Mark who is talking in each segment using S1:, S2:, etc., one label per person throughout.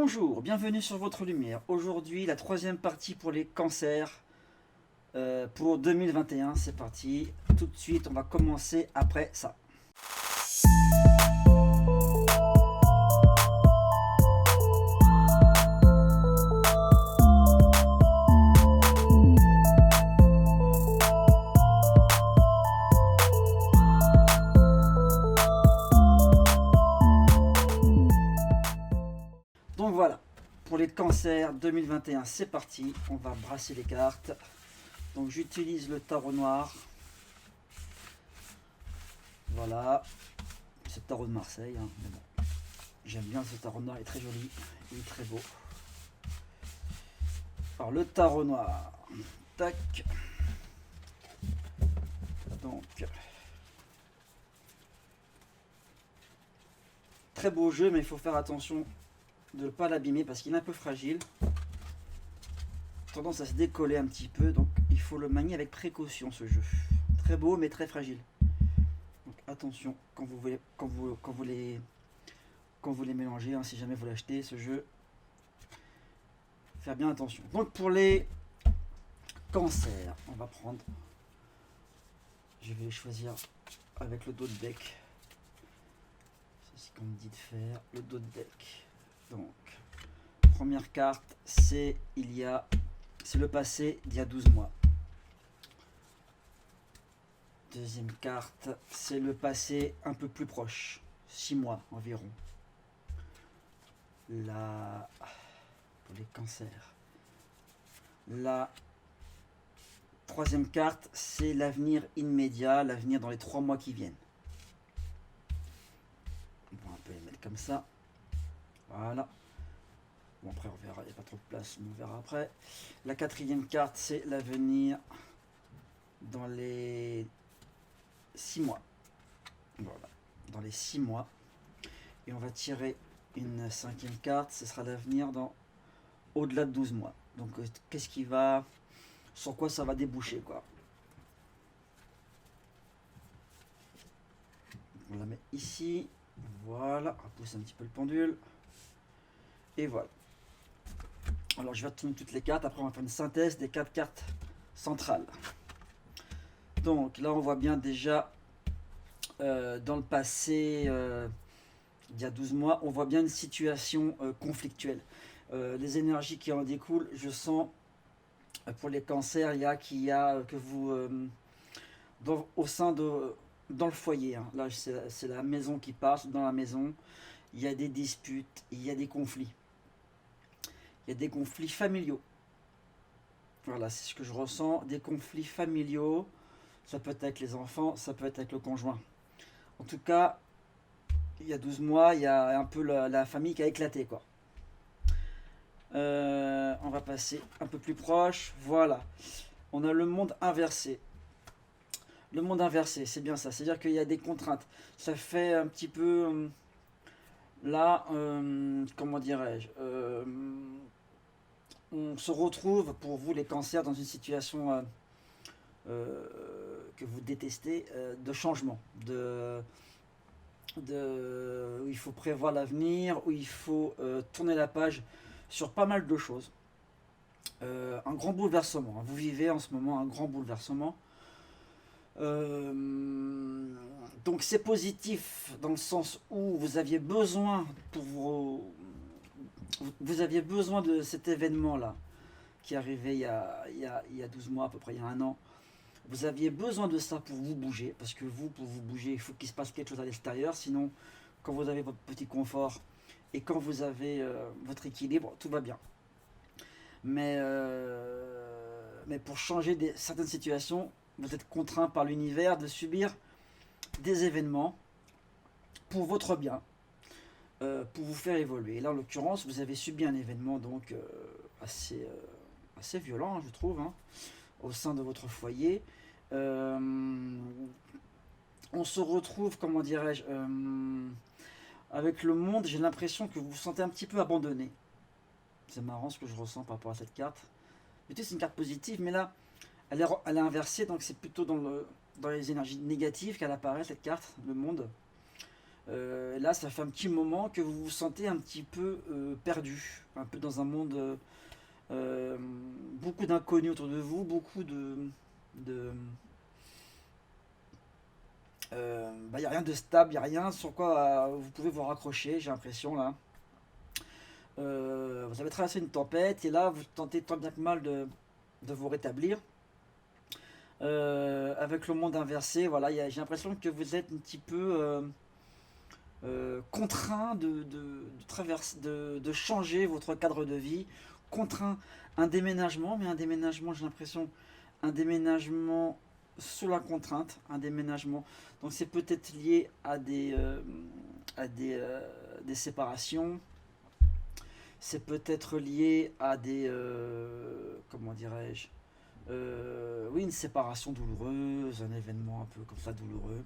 S1: Bonjour, bienvenue sur votre lumière. Aujourd'hui, la troisième partie pour les cancers pour 2021. C'est parti. Tout de suite, on va commencer après ça. Donc voilà, pour les cancers 2021, c'est parti. On va brasser les cartes. Donc j'utilise le tarot noir. Voilà, c'est le tarot de Marseille, hein, mais bon. J'aime bien ce tarot noir, il est très joli, il est très beau. Alors le tarot noir, tac. Donc, très beau jeu, mais il faut faire attention de ne pas l'abîmer parce qu'il est un peu fragile. Tendance à se décoller un petit peu, donc il faut le manier avec précaution ce jeu. Très beau mais très fragile. Donc attention quand vous les mélangez, hein, si jamais vous l'achetez ce jeu, faire bien attention. Donc pour les cancers, on va prendre, je vais les choisir avec le dos de deck. C'est ce qu'on me dit de faire, le dos de deck. Donc première carte, c'est le passé d'il y a 12 mois. Deuxième carte, c'est le passé un peu plus proche, 6 mois environ. Là, pour les cancers. La troisième carte, c'est l'avenir immédiat, l'avenir dans les 3 mois qui viennent. On peut les mettre comme ça. Voilà. Bon, après on verra, il n'y a pas trop de place, mais on verra après. La quatrième carte, c'est l'avenir dans les 6 mois. Voilà, dans les 6 mois. Et on va tirer une cinquième carte, ce sera l'avenir dans au-delà de 12 mois. Donc qu'est-ce qui va, sur quoi ça va déboucher, quoi. On la met ici. Voilà, on pousse un petit peu le pendule. Et voilà. Alors je vais tourner toutes les cartes, après on va faire une synthèse des 4 cartes centrales. Donc là on voit bien déjà dans le passé, il y a 12 mois, on voit bien une situation conflictuelle. Les énergies qui en découlent, je sens pour les cancers, que vous au sein de dans le foyer, hein. Là c'est la maison qui passe, dans la maison il y a des disputes, il y a des conflits. Il y a des conflits familiaux. Voilà, c'est ce que je ressens, des conflits familiaux. Ça peut être avec les enfants, ça peut être avec le conjoint. En tout cas, il y a 12 mois, il y a un peu la famille qui a éclaté, quoi. On va passer un peu plus proche. Voilà. On a le monde inversé. Le monde inversé, c'est bien ça. C'est-à-dire qu'il y a des contraintes. Ça fait un petit peu... là, comment dirais-je, on se retrouve pour vous les cancers dans une situation que vous détestez, de changement, où il faut prévoir l'avenir, où il faut tourner la page sur pas mal de choses. Un grand bouleversement, vous vivez en ce moment un grand bouleversement. Donc c'est positif dans le sens où vous aviez besoin vous aviez besoin de cet événement là qui est arrivé il y a 12 mois à peu près, il y a un an. Vous aviez besoin de ça pour vous bouger, parce que pour vous bouger, il faut qu'il se passe quelque chose à l'extérieur, sinon quand vous avez votre petit confort et quand vous avez votre équilibre, tout va bien. Mais pour changer certaines situations, vous êtes contraint par l'univers de subir des événements pour votre bien, pour vous faire évoluer. Et là, en l'occurrence, vous avez subi un événement donc assez violent, je trouve, hein, au sein de votre foyer. On se retrouve, comment dirais-je, avec le monde, j'ai l'impression que vous vous sentez un petit peu abandonné. C'est marrant ce que je ressens par rapport à cette carte. C'est une carte positive, mais là, elle est inversée, donc c'est plutôt dans les énergies négatives qu'elle apparaît, cette carte, le monde. Là, ça fait un petit moment que vous vous sentez un petit peu perdu, un peu dans un monde, euh, beaucoup d'inconnus autour de vous, beaucoup de bah, y a rien de stable, il n'y a rien sur quoi vous pouvez vous raccrocher, j'ai l'impression là. Vous avez traversé une tempête et là vous tentez tant bien que mal de vous rétablir. Avec le monde inversé, voilà, j'ai l'impression que vous êtes un petit peu contraint de changer votre cadre de vie, contraint un déménagement, mais un déménagement, j'ai l'impression, un déménagement sous la contrainte, un déménagement. Donc c'est peut-être lié à des séparations, c'est peut-être lié à comment dirais-je, oui, une séparation douloureuse, un événement un peu comme ça douloureux.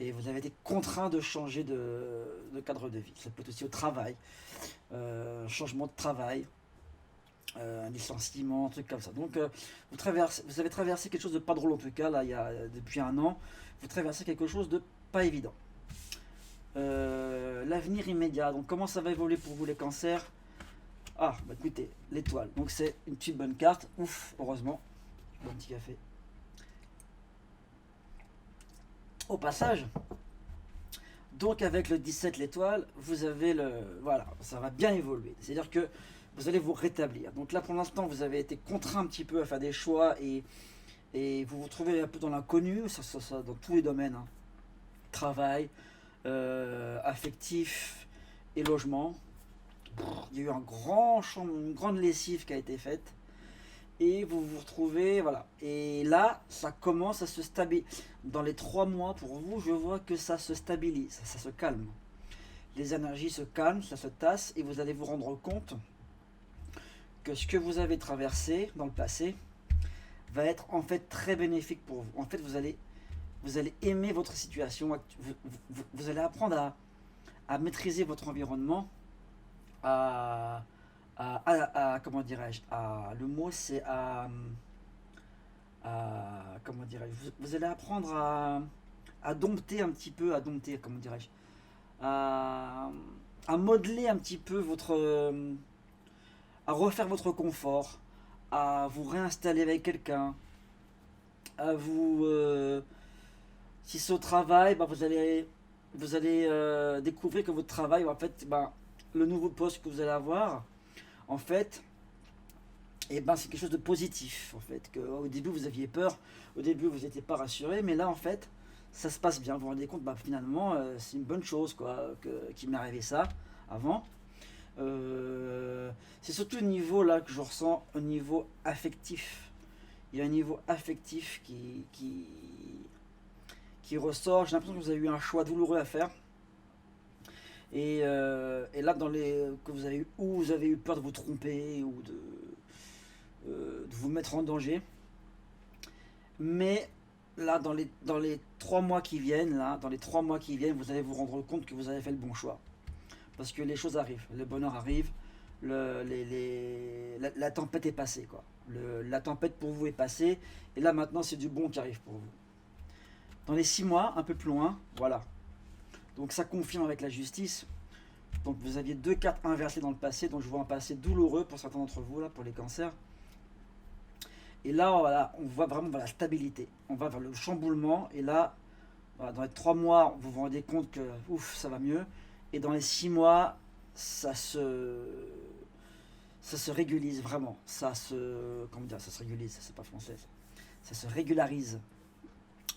S1: Et vous avez été contraint de changer de cadre de vie. Ça peut être aussi au travail, un changement de travail, un licenciement, un truc comme ça. Donc vous avez traversé quelque chose de pas drôle en tout cas, là, depuis un an. Vous traversez quelque chose de pas évident. L'avenir immédiat. Donc comment ça va évoluer pour vous les cancers? Ah, bah écoutez, l'étoile. Donc c'est une petite bonne carte. Ouf, heureusement. Bon petit café. Au passage, donc avec le 17 l'étoile, vous avez voilà, ça va bien évoluer. C'est-à-dire que vous allez vous rétablir. Donc là pour l'instant vous avez été contraint un petit peu à faire des choix et vous vous trouvez un peu dans l'inconnu, ça, dans tous les domaines, hein. Travail, affectif et logement. Il y a eu une grande lessive qui a été faite. Et vous vous retrouvez, voilà. Et là, ça commence à se stabiliser. Dans les 3 mois, pour vous, je vois que ça se stabilise, ça se calme. Les énergies se calment, ça se tasse, et vous allez vous rendre compte que ce que vous avez traversé dans le passé va être en fait très bénéfique pour vous. En fait, vous allez aimer votre situation, vous allez apprendre à maîtriser votre environnement, à, comment dirais-je, le mot c'est comment dirais-je, vous allez apprendre à dompter un petit peu, comment dirais-je, à, à modeler un petit peu à refaire votre confort, à vous réinstaller avec quelqu'un, à vous, si c'est au travail, bah, vous allez découvrir que votre travail, en fait, bah, le nouveau poste que vous allez avoir, en fait, et ben c'est quelque chose de positif en fait. Au début vous aviez peur, au début vous n'étiez pas rassuré, mais là en fait ça se passe bien. Vous vous rendez compte, bah, finalement c'est une bonne chose quoi, qu'il m'est arrivé ça avant. C'est surtout au niveau là que je ressens, au niveau affectif. Il y a un niveau affectif qui ressort. J'ai l'impression que vous avez eu un choix douloureux à faire. Et là, que vous avez eu peur de vous tromper ou de vous mettre en danger. Mais là, dans les 3 mois qui viennent, vous allez vous rendre compte que vous avez fait le bon choix. Parce que les choses arrivent, le bonheur arrive, la tempête est passée, quoi. La tempête pour vous est passée, et là maintenant c'est du bon qui arrive pour vous. Dans les 6 mois, un peu plus loin, voilà. Donc ça confirme avec la justice. Donc vous aviez 2 cartes inversées dans le passé, donc je vois un passé douloureux pour certains d'entre vous, là, pour les cancers. Et là, voilà, on voit vraiment la stabilité. On va vers le chamboulement, et là, voilà, dans les 3 mois, vous vous rendez compte que ouf, ça va mieux. Et dans les 6 mois, ça se régulise vraiment. Comment dire, ça se régulise, c'est pas français. Ça se régularise.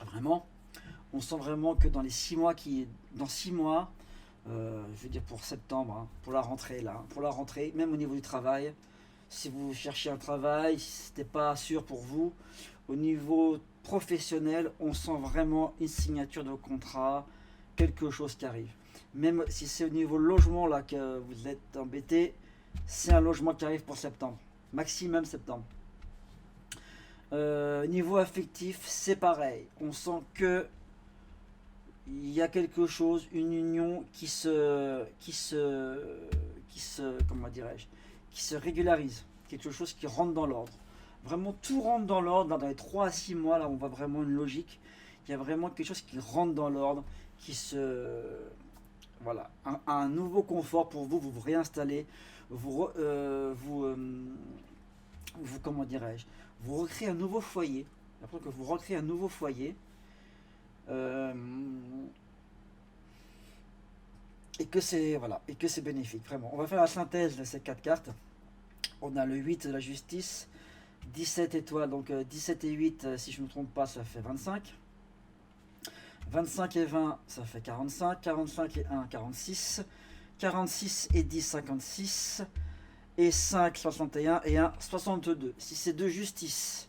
S1: Vraiment. On sent vraiment que dans 6 mois, je veux dire pour septembre, hein, pour la rentrée là, même au niveau du travail, si vous cherchez un travail, si c'était pas sûr pour vous, au niveau professionnel, on sent vraiment une signature de contrat, quelque chose qui arrive. Même si c'est au niveau logement là que vous êtes embêté, c'est un logement qui arrive pour septembre, maximum septembre. Niveau affectif, c'est pareil. On sent que il y a quelque chose, une union comment dirais-je, qui se régularise, quelque chose qui rentre dans l'ordre. Vraiment tout rentre dans l'ordre, dans les 3 à 6 mois, là on voit vraiment une logique, il y a vraiment quelque chose qui rentre dans l'ordre, Voilà, un nouveau confort pour vous, vous vous réinstallez, vous comment dirais-je, vous recréez un nouveau foyer. Après que vous recréez un nouveau foyer, euh, et que c'est voilà, et que c'est bénéfique, vraiment. On va faire la synthèse de ces quatre cartes. On a le 8 de la justice, 17 étoiles, donc 17 et 8, si je ne me trompe pas, ça fait 25. 25 et 20, ça fait 45. 45 et 1, 46. 46 et 10, 56. Et 5, 61 et 1, 62. Si c'est de justice,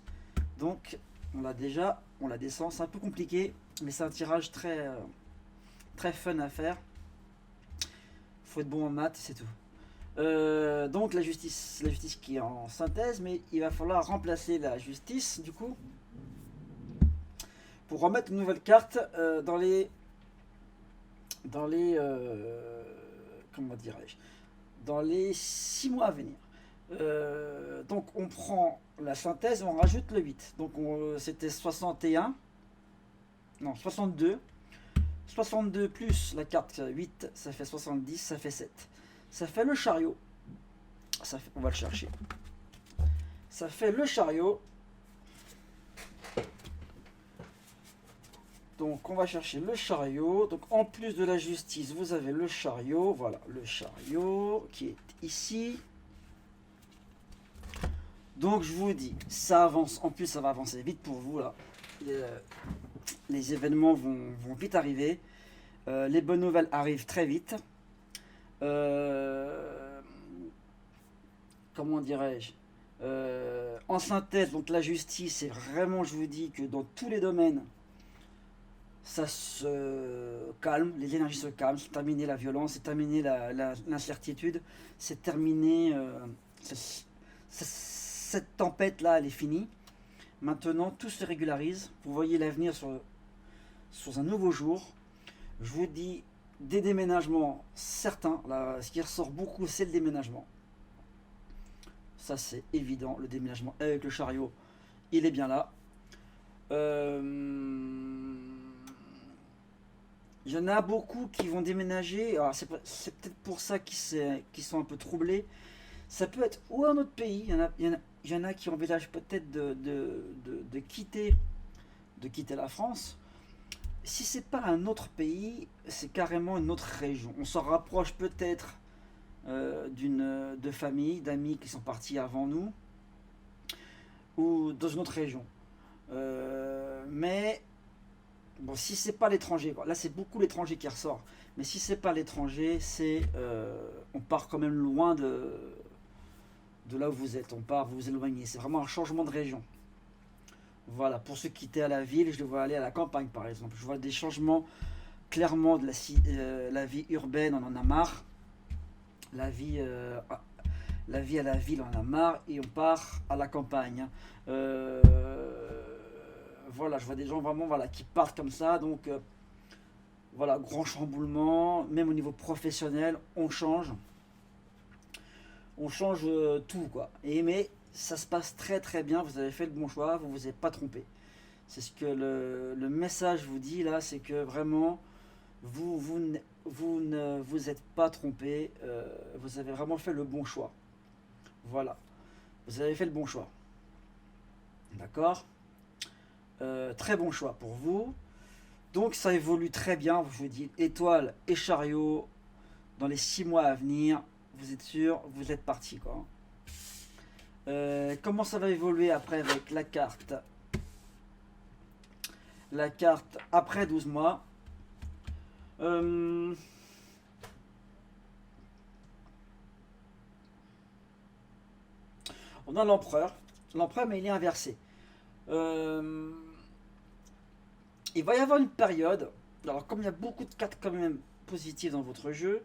S1: donc on l'a déjà, on la descend. C'est un peu compliqué, mais c'est un tirage très fun à faire. Faut être bon en maths, c'est tout. Donc la justice qui est en synthèse, mais il va falloir remplacer la justice du coup pour remettre une nouvelle carte comment dirais-je, dans les 6 mois à venir. Donc on prend la synthèse et on rajoute le 8. Donc c'était 61, non 62. 62 plus la carte 8, ça fait 70, ça fait 7. Ça fait le chariot. On va le chercher. Ça fait le chariot. Donc on va chercher le chariot. Donc en plus de la justice, vous avez le chariot. Voilà, le chariot qui est ici. Donc je vous dis, ça avance. En plus, ça va avancer vite pour vous là. Les événements vont vite arriver. Les bonnes nouvelles arrivent très vite. Comment dirais-je, en synthèse, donc la justice, c'est vraiment, je vous dis que dans tous les domaines, ça se calme, les énergies se calment, c'est terminé la violence, c'est terminé l'incertitude, c'est terminé, cette tempête-là, elle est finie. Maintenant, tout se régularise, vous voyez l'avenir sur un nouveau jour. Je vous dis, des déménagements certains, là, ce qui ressort beaucoup, c'est le déménagement. Ça, c'est évident, le déménagement avec le chariot, il est bien là. Il y en a beaucoup qui vont déménager. Alors c'est peut-être pour ça qu'ils sont un peu troublés. Ça peut être ou un autre pays. Il y en a qui envisagent peut-être de quitter la France. Si c'est pas un autre pays, c'est carrément une autre région. On s'en rapproche peut-être de familles, d'amis qui sont partis avant nous, ou dans une autre région. Mais bon, si c'est pas l'étranger, là c'est beaucoup l'étranger qui ressort. Mais si c'est pas l'étranger, on part quand même loin de là où vous êtes. On part, vous vous éloignez. C'est vraiment un changement de région. Voilà, pour ceux qui étaient à la ville, je les vois aller à la campagne par exemple. Je vois des changements clairement de la vie urbaine, on en a marre. La vie à la ville, on en a marre et on part à la campagne. Voilà, je vois des gens vraiment qui partent comme ça. Donc voilà, grand chamboulement, même au niveau professionnel, on change. On change tout quoi. Mais ça se passe très bien, vous avez fait le bon choix, vous vous êtes pas trompé. C'est ce que le message vous dit là, c'est que vraiment vous ne vous êtes pas trompé, vous avez vraiment fait le bon choix. Voilà, vous avez fait le bon choix. D'accord. Très bon choix pour vous. Donc ça évolue très bien, je vous dis, étoile et chariot, dans les 6 mois à venir, vous êtes sûr, vous êtes parti quoi. Comment ça va évoluer après avec la carte après 12 mois. On a l'empereur, mais il est inversé. Il va y avoir une période, alors comme il y a beaucoup de cartes quand même positives dans votre jeu,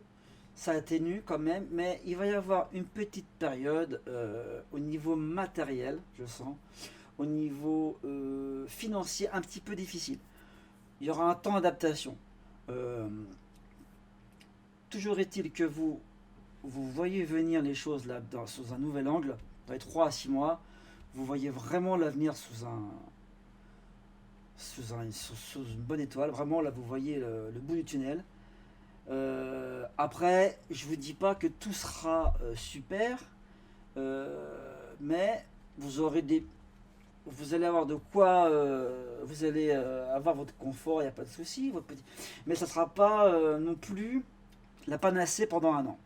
S1: ça atténue quand même, mais il va y avoir une petite période au niveau matériel, je sens, au niveau financier un petit peu difficile. Il y aura un temps d'adaptation. Toujours est-il que vous voyez venir les choses là sous un nouvel angle, dans les 3 à 6 mois, vous voyez vraiment l'avenir sous une bonne étoile, vraiment là vous voyez le bout du tunnel. Après, je vous dis pas que tout sera super, mais vous aurez des, vous allez avoir de quoi, vous allez avoir votre confort, il n'y a pas de souci, votre petit, mais ça sera pas non plus la panacée pendant un an.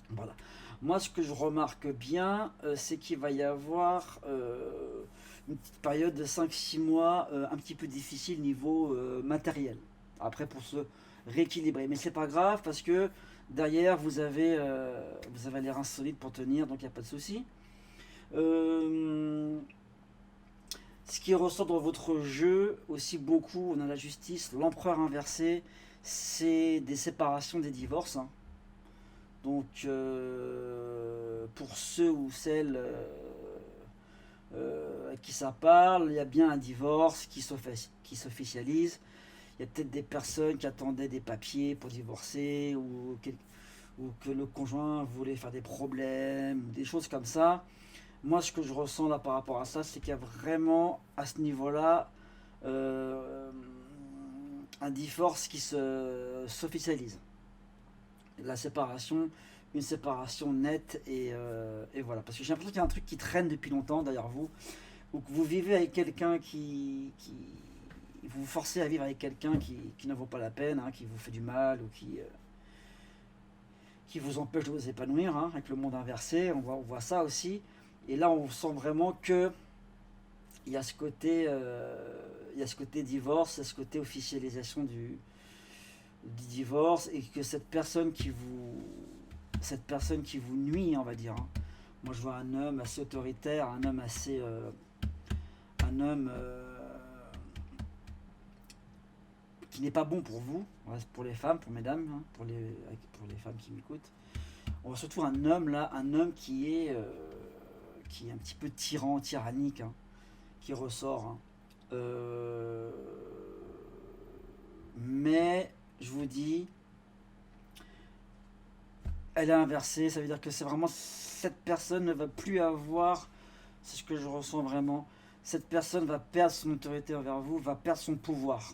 S1: Voilà. Moi, ce que je remarque bien, c'est qu'il va y avoir une petite période de 5 6 mois un petit peu difficile niveau matériel. Après, pour se rééquilibrer. Mais c'est pas grave parce que derrière, vous avez les reins solides pour tenir, donc il n'y a pas de souci. Euh, Ce qui ressort dans votre jeu aussi beaucoup, on a la justice, l'empereur inversé, c'est des séparations, des divorces, hein. Donc, pour ceux ou celles à qui ça parle, il y a bien un divorce qui s'officialise. Il y a peut-être des personnes qui attendaient des papiers pour divorcer ou que le conjoint voulait faire des problèmes, des choses comme ça. Moi, ce que je ressens là par rapport à ça, c'est qu'il y a vraiment à ce niveau-là euh, un divorce qui s'officialise. La séparation, une séparation nette et voilà. Parce que j'ai l'impression qu'il y a un truc qui traîne depuis longtemps derrière vous, ou que vous vivez avec quelqu'un vous vous forcez à vivre avec quelqu'un qui ne vaut pas la peine, hein, qui vous fait du mal ou qui vous empêche de vous épanouir, hein, avec le monde inversé, on voit ça aussi. Et là, on sent vraiment que il y a ce côté, il y a ce côté divorce, il y a ce côté officialisation du divorce, et que cette personne qui vous nuit, on va dire, hein. Moi, je vois un homme assez autoritaire, un homme assez, un homme qui n'est pas bon pour vous, pour les femmes, pour mesdames, hein, pour les femmes qui m'écoutent. On voit surtout un homme là, un homme qui est un petit peu tyrannique, hein, qui ressort, hein. Euh, mais je vous dis, elle est inversée, ça veut dire que c'est vraiment cette personne ne va plus avoir, c'est ce que je ressens vraiment, cette personne va perdre son autorité envers vous, va perdre son pouvoir.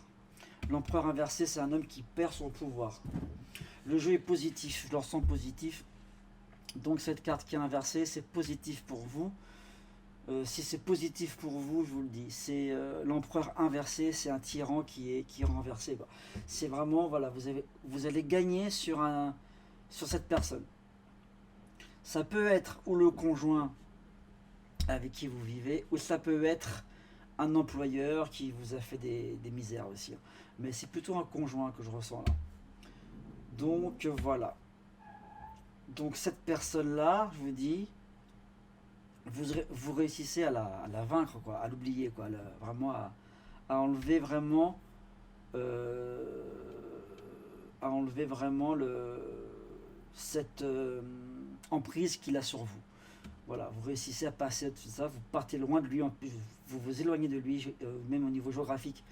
S1: L'empereur inversé, c'est un homme qui perd son pouvoir. Le jeu est positif, je le ressens positif. Donc cette carte qui est inversée, c'est positif pour vous. Si c'est positif pour vous, je vous le dis, c'est l'empereur inversé, c'est un tyran qui est renversé, quoi. C'est vraiment, voilà, vous allez gagner sur cette personne. Ça peut être ou le conjoint avec qui vous vivez, ou ça peut être un employeur qui vous a fait des misères aussi. Mais c'est plutôt un conjoint que je ressens là. Donc voilà. Donc cette personne-là, je vous dis, vous réussissez à la vaincre, quoi, à l'oublier, quoi, vraiment à enlever vraiment, euh, à enlever vraiment cette emprise qu'il a sur vous. Voilà, vous réussissez à passer tout ça, vous partez loin de lui, en plus, vous vous éloignez de lui, même au niveau géographique.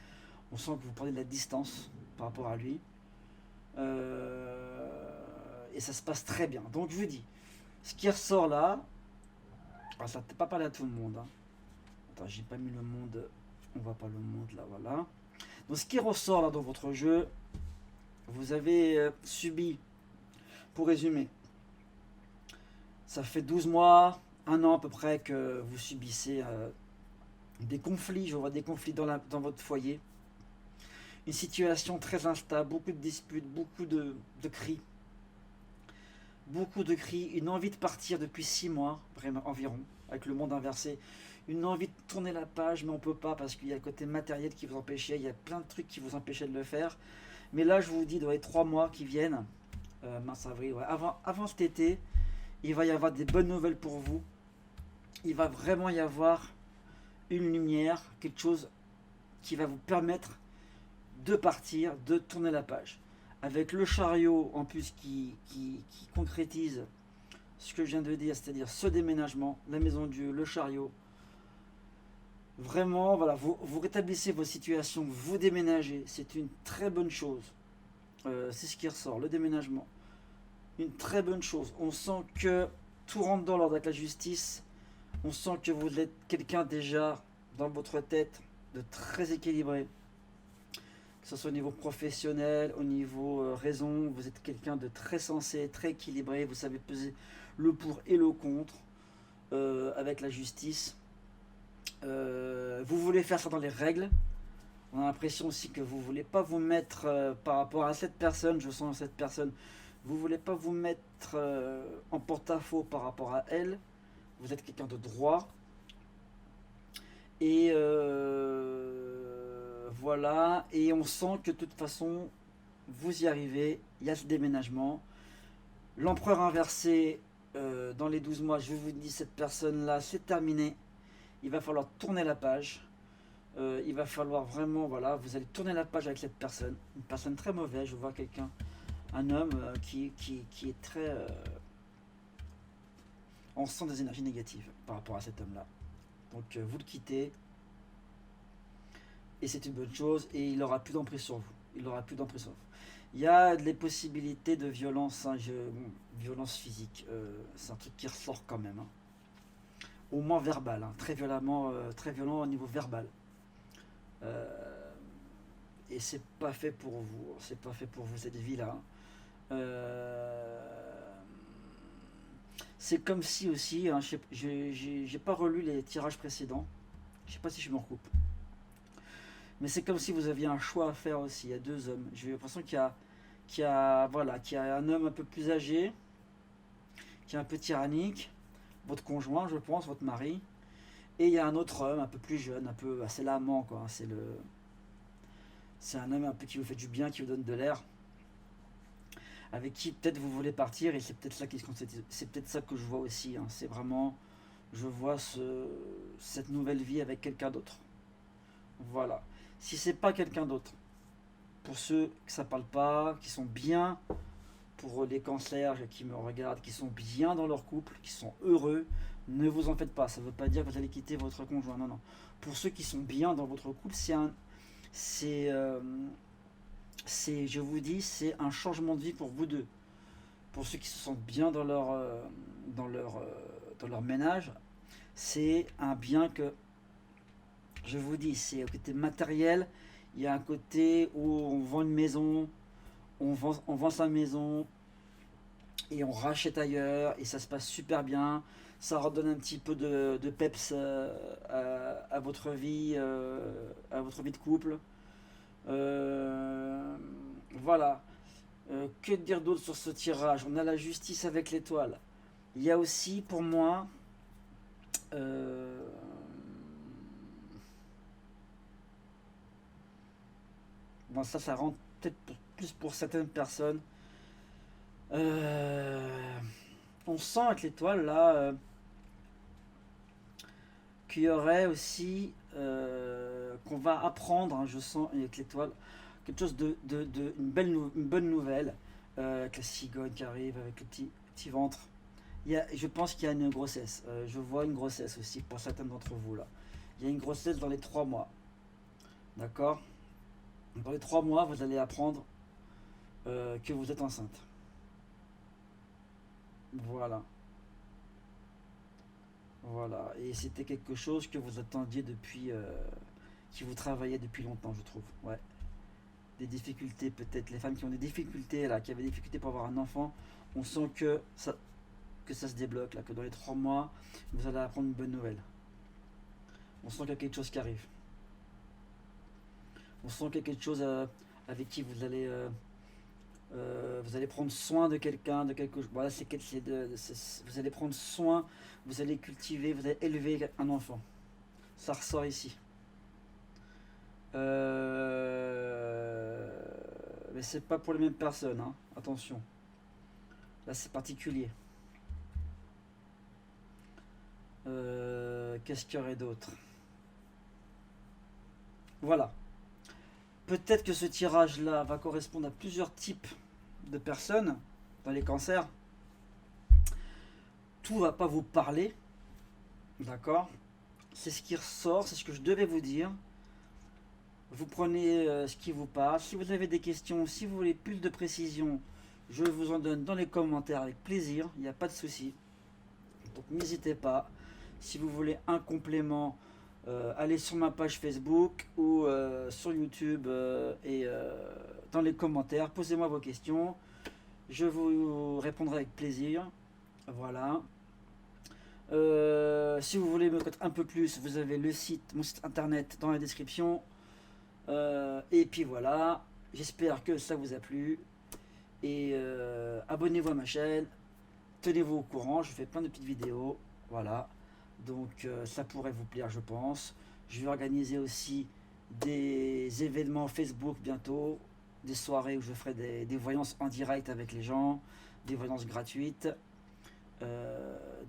S1: On sent que vous prenez de la distance par rapport à lui. Et ça se passe très bien. Donc je vous dis, ce qui ressort là, alors ça ne peut pas parler à tout le monde, hein. Attends, j'ai pas mis le monde, on voit pas le monde là, voilà. Donc ce qui ressort là dans votre jeu, vous avez subi, pour résumer, ça fait 12 mois, un an à peu près que vous subissez des conflits, je vois des conflits dans votre foyer. Une situation très instable, beaucoup de disputes, beaucoup de cris. Beaucoup de cris, une envie de partir depuis 6 mois, vraiment, environ, avec le monde inversé. Une envie de tourner la page, mais on ne peut pas parce qu'il y a le côté matériel qui vous empêchait, il y a plein de trucs qui vous empêchaient de le faire. Mais là, je vous dis, dans les 3 mois qui viennent, mars, avril, ouais, avant cet été, il va y avoir des bonnes nouvelles pour vous. Il va vraiment y avoir une lumière, quelque chose qui va vous permettre de partir, de tourner la page. Avec le chariot en plus qui concrétise ce que je viens de dire, c'est-à-dire ce déménagement, la maison de Dieu, le chariot. Vraiment, voilà, vous rétablissez vos situations, vous déménagez, c'est une très bonne chose. C'est ce qui ressort, le déménagement. Une très bonne chose. On sent que tout rentre dans l'ordre avec la justice. On sent que vous êtes quelqu'un déjà dans votre tête de très équilibré, que ce soit au niveau professionnel, au niveau raison, vous êtes quelqu'un de très sensé, très équilibré, vous savez peser le pour et le contre avec la justice. Vous voulez faire ça dans les règles. On a l'impression aussi que vous voulez pas vous mettre par rapport à cette personne, je sens cette personne, vous voulez pas vous mettre en porte-à-faux par rapport à elle. Vous êtes quelqu'un de droit. Et voilà, et on sent que de toute façon, vous y arrivez, il y a ce déménagement. L'empereur inversé, dans les 12 mois, je vous dis, cette personne-là, c'est terminé. Il va falloir tourner la page. Il va falloir vraiment, voilà, vous allez tourner la page avec cette personne. Une personne très mauvaise, je vois quelqu'un, un homme qui est très... on sent des énergies négatives par rapport à cet homme-là. Donc vous le quittez. Et c'est une bonne chose. Et il n'aura plus d'emprise sur vous. Il n'aura plus d'emprise sur vous. Il y a des possibilités de violence, hein, violence physique. C'est un truc qui ressort quand même. Hein. Au moins verbal. Hein, très violemment, très violent au niveau verbal. Et c'est pas fait pour vous. C'est pas fait pour vous cette vie-là. C'est comme si aussi, hein, j'ai pas relu les tirages précédents. Je sais pas si je me recoupe. Mais c'est comme si vous aviez un choix à faire aussi. Il y a deux hommes. J'ai l'impression qu'il y a un homme un peu plus âgé, qui est un peu tyrannique, votre conjoint, je pense, votre mari. Et il y a un autre homme un peu plus jeune, un peu, c'est l'amant quoi. C'est un homme un peu qui vous fait du bien, qui vous donne de l'air, avec qui peut-être vous voulez partir. Et c'est peut-être ça c'est peut-être ça que je vois aussi. Hein. C'est vraiment, je vois cette nouvelle vie avec quelqu'un d'autre. Voilà. Si c'est pas quelqu'un d'autre, pour ceux que ça parle pas, qui sont bien, pour les cancers qui me regardent, qui sont bien dans leur couple, qui sont heureux, ne vous en faites pas. Ça ne veut pas dire que vous allez quitter votre conjoint. Non, non. Pour ceux qui sont bien dans votre couple, je vous dis, c'est un changement de vie pour vous deux. Pour ceux qui se sentent bien dans leur ménage, c'est un bien que, je vous dis, c'est au côté matériel. Il y a un côté où on vend une maison, on vend sa maison et on rachète ailleurs et ça se passe super bien. Ça redonne un petit peu de peps à votre vie, de couple. Voilà. Que dire d'autre sur ce tirage? On a la justice avec l'étoile. Il y a aussi pour moi bon, ça rentre peut-être plus pour certaines personnes. On sent avec l'étoile là qu'il y aurait aussi qu'on va apprendre, hein, je sens avec l'étoile, quelque chose une bonne nouvelle, avec la cigogne qui arrive avec le petit ventre. Je pense qu'il y a une grossesse. Je vois une grossesse aussi pour certains d'entre vous là. Il y a une grossesse dans les 3 mois. D'accord? Dans les 3 mois, vous allez apprendre que vous êtes enceinte. Voilà. Voilà. Et c'était quelque chose que vous attendiez depuis... qui vous travaillait depuis longtemps, je trouve. Ouais. Des difficultés peut-être. Les femmes qui ont des difficultés, là, qui avaient des difficultés pour avoir un enfant, on sent que ça se débloque, là, que dans les 3 mois, vous allez apprendre une bonne nouvelle. On sent qu'il y a quelque chose qui arrive. On sent qu'il y a quelque chose avec qui vous allez prendre soin de quelqu'un, de quelque chose. Voilà, vous allez prendre soin, vous allez cultiver, vous allez élever un enfant. Ça ressort ici. Mais c'est pas pour les mêmes personnes, hein. Attention. Là, c'est particulier. Qu'est-ce qu'il y aurait d'autre? Voilà. Peut-être que ce tirage-là va correspondre à plusieurs types de personnes dans les cancers. Tout va pas vous parler. D'accord? C'est ce qui ressort, c'est ce que je devais vous dire. Vous prenez ce qui vous parle. Si vous avez des questions, si vous voulez plus de précision, je vous en donne dans les commentaires avec plaisir. Il n'y a pas de souci. Donc n'hésitez pas. Si vous voulez un complément, allez sur ma page Facebook ou sur YouTube et dans les commentaires, posez-moi vos questions. Je vous répondrai avec plaisir. Voilà. Si vous voulez me connaître un peu plus, vous avez mon site internet dans la description. Et puis voilà. J'espère que ça vous a plu. Et abonnez-vous à ma chaîne. Tenez-vous au courant. Je fais plein de petites vidéos. Voilà. Donc ça pourrait vous plaire, je pense. Je vais organiser aussi des événements Facebook bientôt. Des soirées où je ferai des voyances en direct avec les gens. Des voyances gratuites.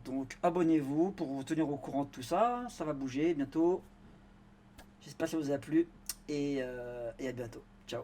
S1: Donc abonnez-vous pour vous tenir au courant de tout ça. Ça va bouger bientôt. J'espère que ça vous a plu. Et à bientôt. Ciao.